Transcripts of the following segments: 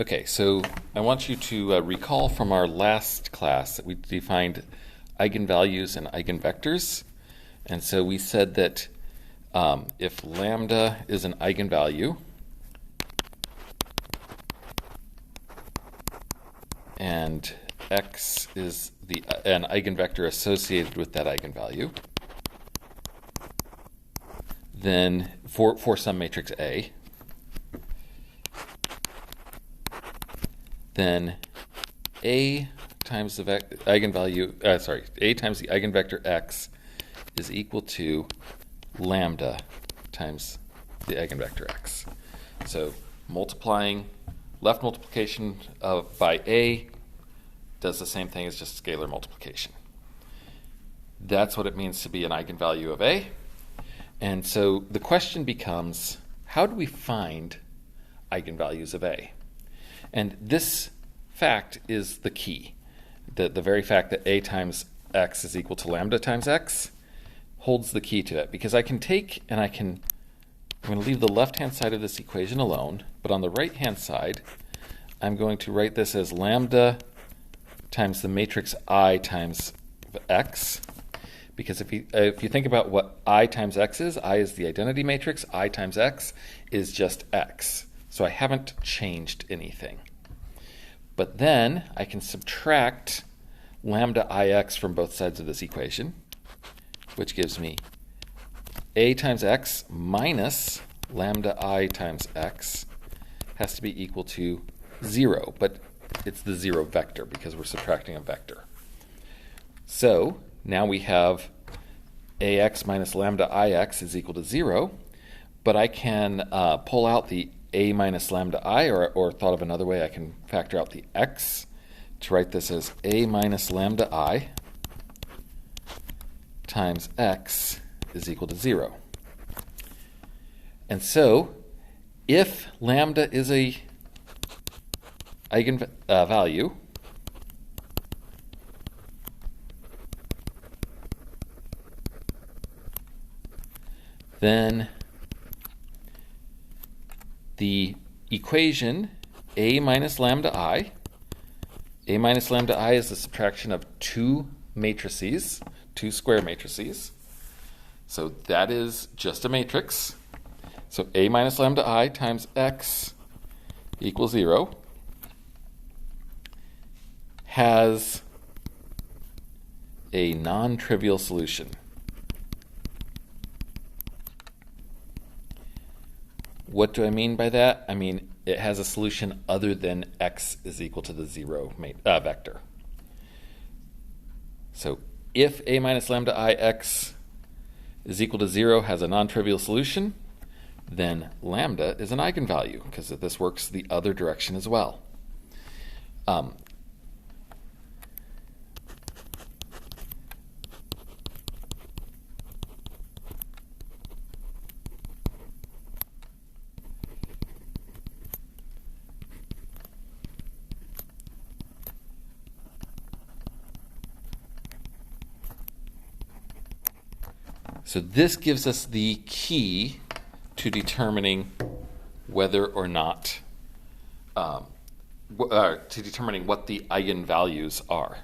Okay, so I want you to recall from our last class that we defined eigenvalues and eigenvectors. And so we said that if lambda is an eigenvalue and x is an eigenvector associated with that eigenvalue, then for some matrix A, then A times the eigenvalue, A times the eigenvector x is equal to lambda times the eigenvector x. So multiplying, left multiplication by A does the same thing as just scalar multiplication. That's what it means to be an eigenvalue of A. And so the question becomes, how do we find eigenvalues of A? And this fact is the key. The very fact that A times x is equal to lambda times x holds the key to it, because I can take and I'm going to leave the left-hand side of this equation alone, but on the right-hand side, I'm going to write this as lambda times the matrix I times x, because if you think about what I times x is, I is the identity matrix, I times x is just x. So I haven't changed anything. But then I can subtract lambda ix from both sides of this equation, which gives me A times x minus lambda I times x has to be equal to 0, but it's the 0 vector because we're subtracting a vector. So now we have ax minus lambda ix is equal to 0, but I can pull out the a minus lambda I, or thought of another way, I can factor out the x to write this as a minus lambda I times x is equal to 0. And so, if lambda is a eigenvalue, then the equation a minus lambda I is the subtraction of two matrices, two square matrices. So that is just a matrix. So a minus lambda I times x equals 0 has a non-trivial solution. What do I mean by that? I mean it has a solution other than x is equal to the 0 vector. So if a minus lambda I x is equal to 0 has a non-trivial solution, then lambda is an eigenvalue, because this works the other direction as well. So this gives us the key to determining whether or not, to determining what the eigenvalues are.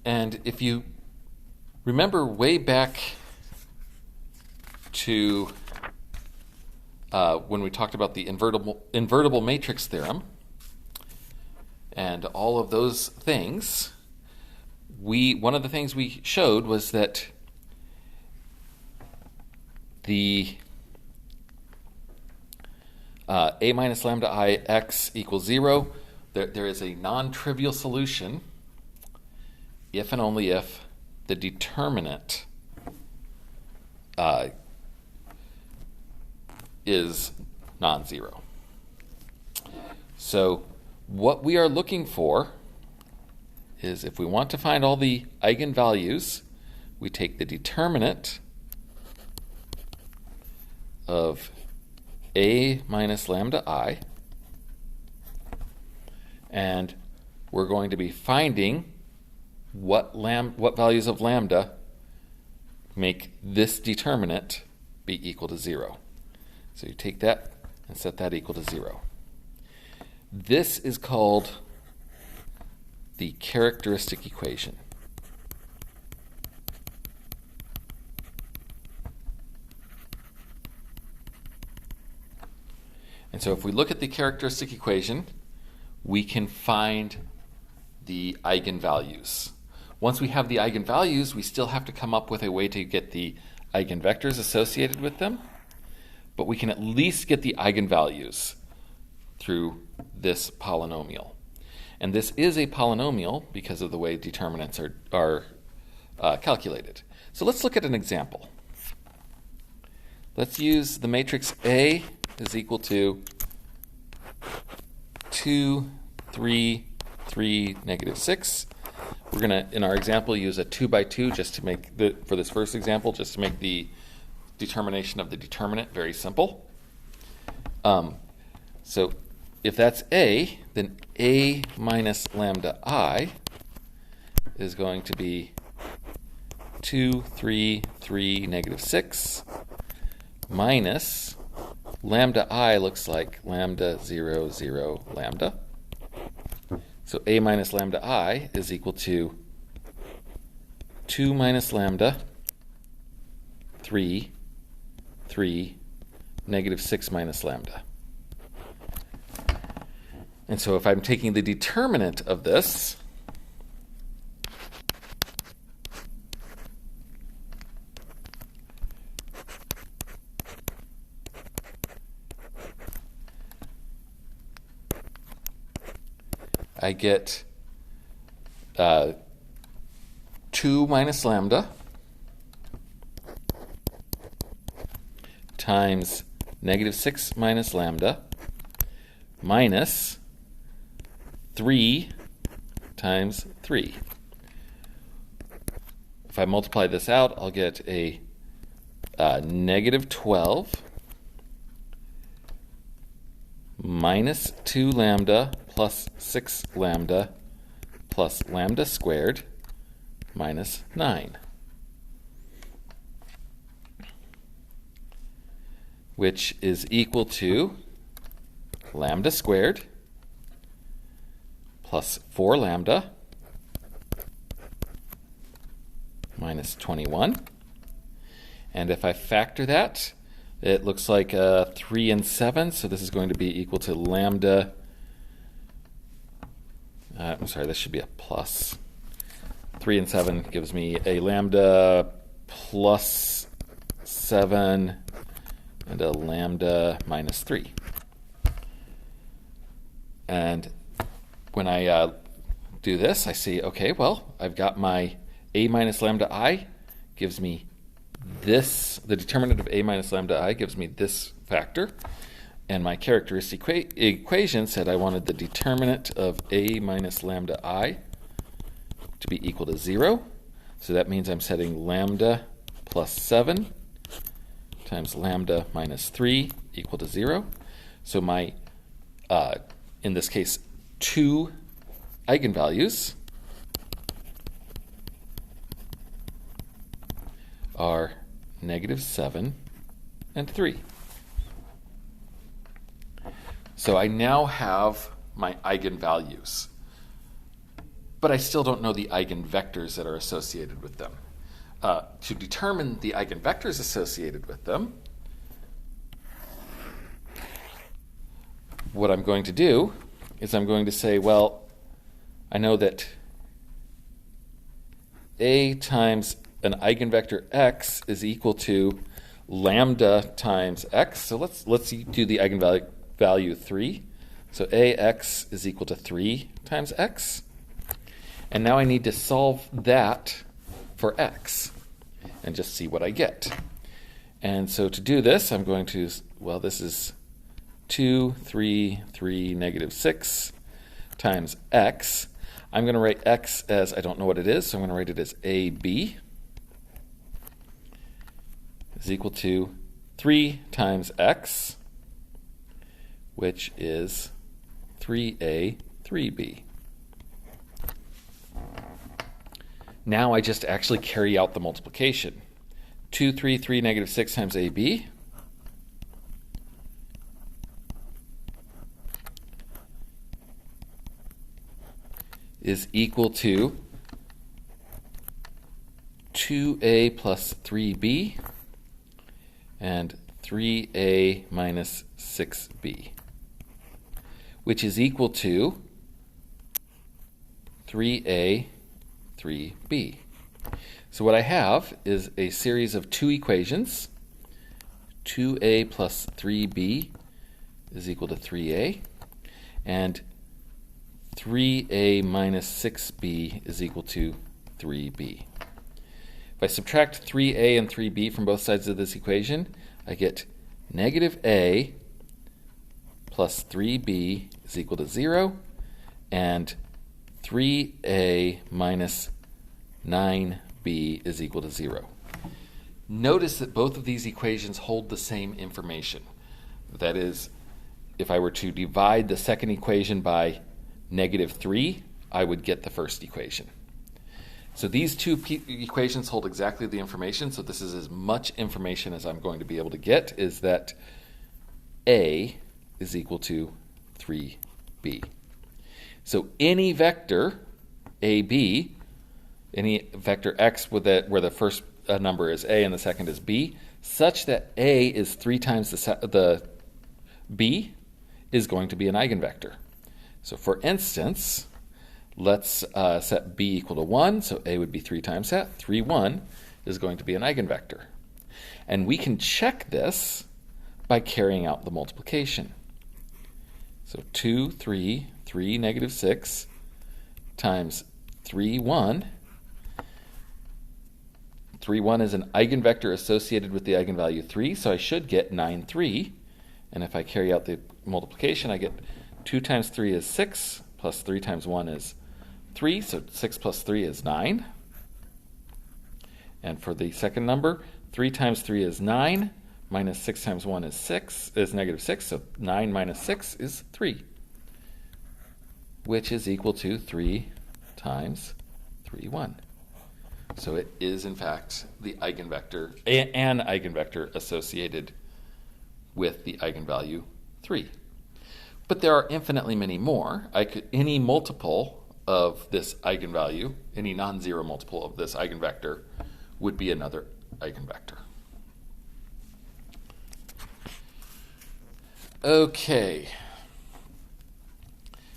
And if you remember way back to when we talked about the invertible matrix theorem and all of those things, one of the things we showed was that the a minus lambda I x equals 0, there is a non-trivial solution if and only if the determinant is non-zero. So what we are looking for is, if we want to find all the eigenvalues, we take the determinant of a minus lambda I, and we're going to be finding what values of lambda make this determinant be equal to 0. So you take that and set that equal to 0. This is called the characteristic equation. And so if we look at the characteristic equation, we can find the eigenvalues. Once we have the eigenvalues, we still have to come up with a way to get the eigenvectors associated with them, but we can at least get the eigenvalues through this polynomial. And this is a polynomial because of the way determinants are calculated. So let's look at an example. Let's use the matrix A is equal to 2, 3, 3, negative 6. We're going to, in our example, use a 2 by 2 just to make for this first example, just to make the determination of the determinant very simple. So if that's A, then A minus lambda I is going to be 2, 3, 3, negative 6 minus lambda I looks like lambda 0, 0, lambda. So A minus lambda I is equal to 2 minus lambda 3, 3, negative 6 minus lambda. And so if I'm taking the determinant of this, I get 2 minus lambda times negative 6 minus lambda minus 3 times 3. If I multiply this out, I'll get a negative 12 minus 2 lambda plus 6 lambda plus lambda squared minus 9, which is equal to lambda squared plus 4 lambda minus 21. And if I factor that, it looks like 3 and 7, so this is going to be equal to lambda. I'm sorry, this should be a plus. 3 and 7 gives me a lambda plus 7 and a lambda minus 3. And when I do this, I see, okay, well, I've got my A minus lambda I gives me this, the determinant of A minus lambda I gives me this factor. And my characteristic equation said I wanted the determinant of A minus lambda I to be equal to 0. So that means I'm setting lambda plus 7 times lambda minus 3 equal to 0. So my, in this case, 2 eigenvalues are negative 7 and 3. So I now have my eigenvalues, but I still don't know the eigenvectors that are associated with them. To determine the eigenvectors associated with them, what I'm going to do is I'm going to say, well, I know that A times an eigenvector x is equal to lambda times x. So let's do the eigenvalue 3. So ax is equal to 3 times x. And now I need to solve that for x and just see what I get. And so to do this, I'm going to, well, this is 2, 3, 3, negative 6 times x. I'm going to write x as, I don't know what it is, so I'm going to write it as AB is equal to 3 times x, which is 3a, 3b. Now I just actually carry out the multiplication. 2, 3, 3, negative 6 times AB is equal to 2a plus 3b and 3a minus 6b, which is equal to 3a, 3b. So what I have is a series of two equations. 2a plus 3b is equal to 3a, and 3a minus 6b is equal to 3b. If I subtract 3a and 3b from both sides of this equation, I get negative a plus 3b is equal to 0, and 3a minus 9b is equal to 0. Notice that both of these equations hold the same information. That is, if I were to divide the second equation by negative 3, I would get the first equation. So these two equations hold exactly the information, so this is as much information as I'm going to be able to get, is that a is equal to 3b. So any vector ab, any vector x where the first number is a and the second is b, such that a is 3 times the b, is going to be an eigenvector. So for instance, let's set b equal to 1, so a would be 3 times that. 3, 1 is going to be an eigenvector. And we can check this by carrying out the multiplication. So 2, 3, 3, negative 6 times 3, 1. 3, 1 is an eigenvector associated with the eigenvalue 3, so I should get 9, 3. And if I carry out the multiplication, I get 2 times 3 is 6, plus 3 times 1 is 3, so 6 plus 3 is 9. And for the second number, 3 times 3 is 9, minus 6 times 1 is negative 6, so 9 minus 6 is 3, which is equal to 3 times 3, 1. So it is, in fact, the eigenvector, an eigenvector associated with the eigenvalue 3. But there are infinitely many more. Any multiple of this eigenvalue, any non-zero multiple of this eigenvector, would be another eigenvector. Okay.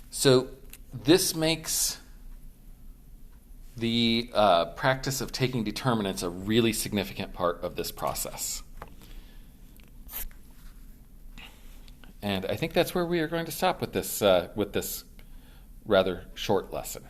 So this makes the practice of taking determinants a really significant part of this process. And I think that's where we are going to stop with this rather short lesson.